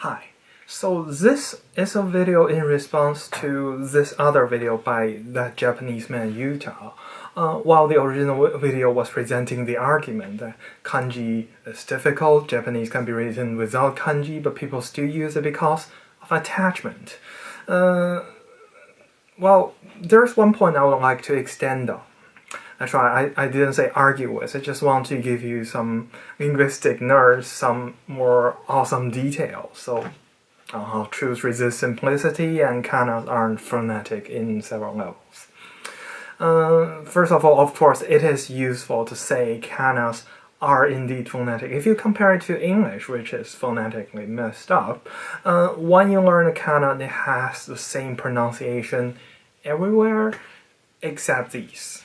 Hi, so this is a video in response to this other video by that Japanese man Utah. While the original video was presenting the argument that kanji is difficult, Japanese can be written without kanji, but people still use it because of attachment. Well, there's one point I would like to extend on. That's right, I didn't say argue with, I just want to give you some linguistic nerds some more awesome details. So, truth resists simplicity and kanas aren't phonetic in several levels. First of all, of course, it is useful to say kanas are indeed phonetic. If you compare it to English, which is phonetically messed up, when you learn a kana, it has the same pronunciation everywhere except these.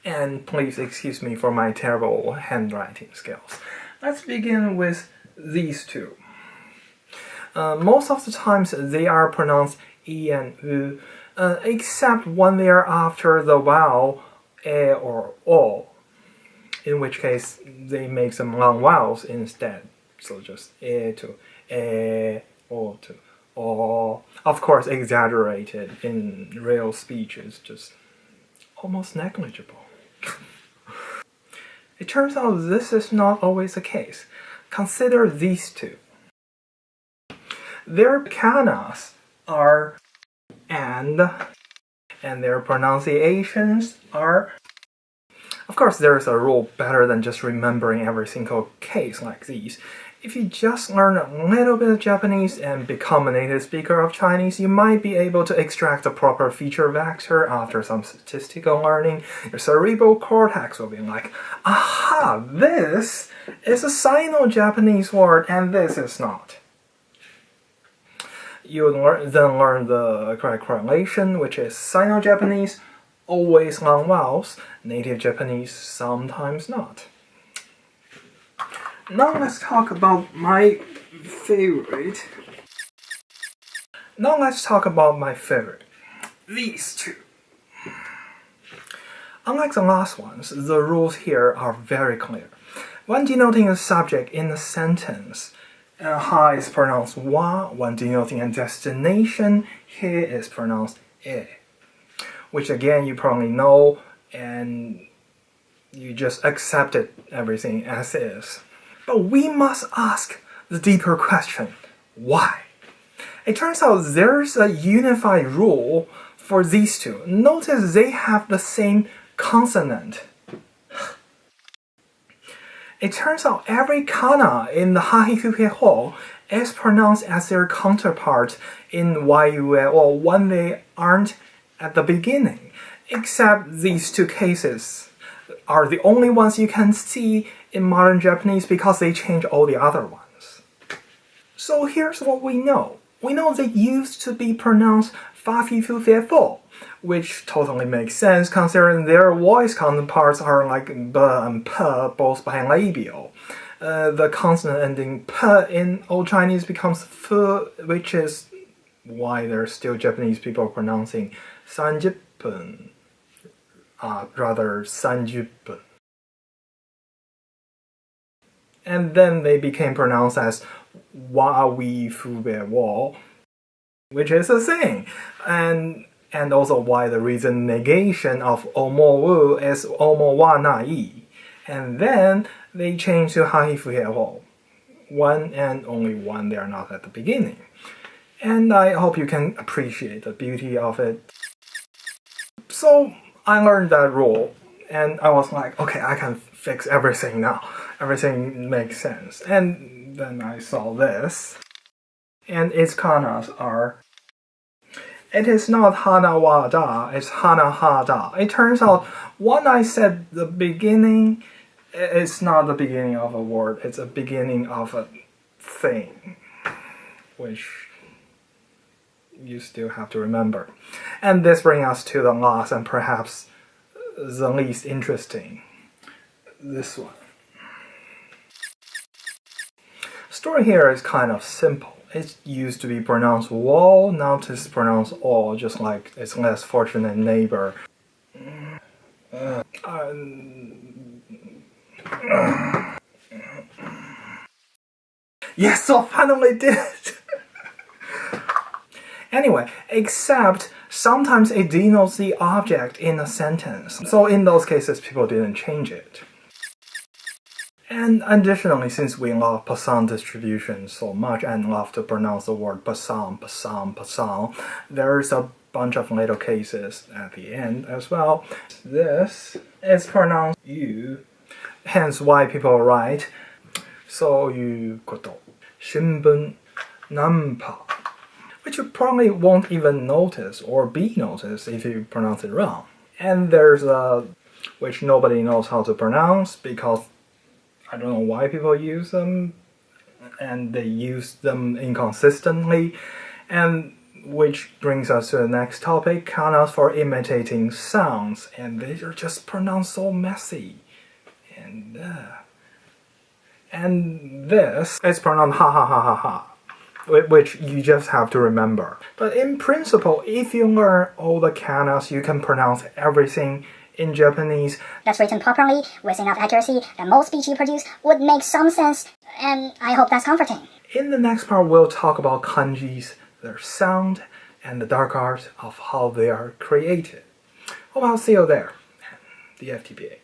And please excuse me for my terrible handwriting skills. Let's begin with these two. Most of the times they are pronounced E and U, except when they are after the vowel E or O, in which case they make some long vowels instead. So just E to E, O to O. Of course, exaggerated in real speech is just almost negligible. It turns out this is not always the case. Consider these two. Their kanas are and their pronunciations are. Of course, there is a rule better than just remembering every single case like these. If you just learn a little bit of Japanese and become a native speaker of Chinese, you might be able to extract the proper feature vector after some statistical learning. Your cerebral cortex will be like, aha, this is a Sino-Japanese word and this is not. You then learn the correct correlation, which is Sino-Japanese, always long vowels, native Japanese, sometimes not. Now let's talk about my favorite. These two. Unlike the last ones, the rules here are very clear. When denoting a subject in a sentence, ha is pronounced wa. When denoting a destination, he is pronounced e. Which again you probably know, and you just accepted everything as is. But we must ask the deeper question, why? It turns out there's a unified rule for these two. Notice they have the same consonant. It turns out every kana in the hahifuheho is pronounced as their counterpart in yue when they aren't at the beginning. Except these two cases are the only ones you can see in modern Japanese because they change all the other ones. So here's what we know. We know they used to be pronounced fa-fi-fu-fe-fo, which totally makes sense considering their voice counterparts are like b and p, both bilabial. The consonant ending p in Old Chinese becomes f, which is why there's still Japanese people pronouncing sanjipun, rather sanjupun. And then they became pronounced as wa-wi-fu-be-wo, which is a thing. And also why the reason negation of omo-wu is omo-wa-na-i. And then they changed to ha-hi-fu-he-wo. One and only one, they are not at the beginning. And I hope you can appreciate the beauty of it. So I learned that rule, and I was like, okay, I can fix everything now. Everything makes sense. And then I saw this, and its kanas are. It is not hana-wa-da, it's hana-ha-da. It turns out when I said the beginning, it's not the beginning of a word, it's a beginning of a thing, which you still have to remember. And this brings us to the last and perhaps the least interesting. This one. Story here is kind of simple. It used to be pronounced wall, now it's pronounced all, just like its less fortunate neighbor. Yes, I finally did it! Anyway, except sometimes it denotes the object in a sentence. So in those cases, people didn't change it. And additionally, since we love passant distribution so much and love to pronounce the word passant, passant, passant, there's a bunch of little cases at the end as well. This is pronounced you, hence why people write そういうこと 新聞 난파, which you probably won't even notice or be noticed if you pronounce it wrong. And there's a which nobody knows how to pronounce because I don't know why people use them, and they use them inconsistently, and which brings us to the next topic, kanas for imitating sounds, and they are just pronounced so messy. And this is pronounced ha ha ha ha ha, which you just have to remember. But in principle, if you learn all the kanas, you can pronounce everything in Japanese that's written properly with enough accuracy that most speech you produce would make some sense, and I hope that's comforting. In the next part, we'll talk about kanjis, their sound, and the dark art of how they are created. Hope I'll see you there. The FTPA.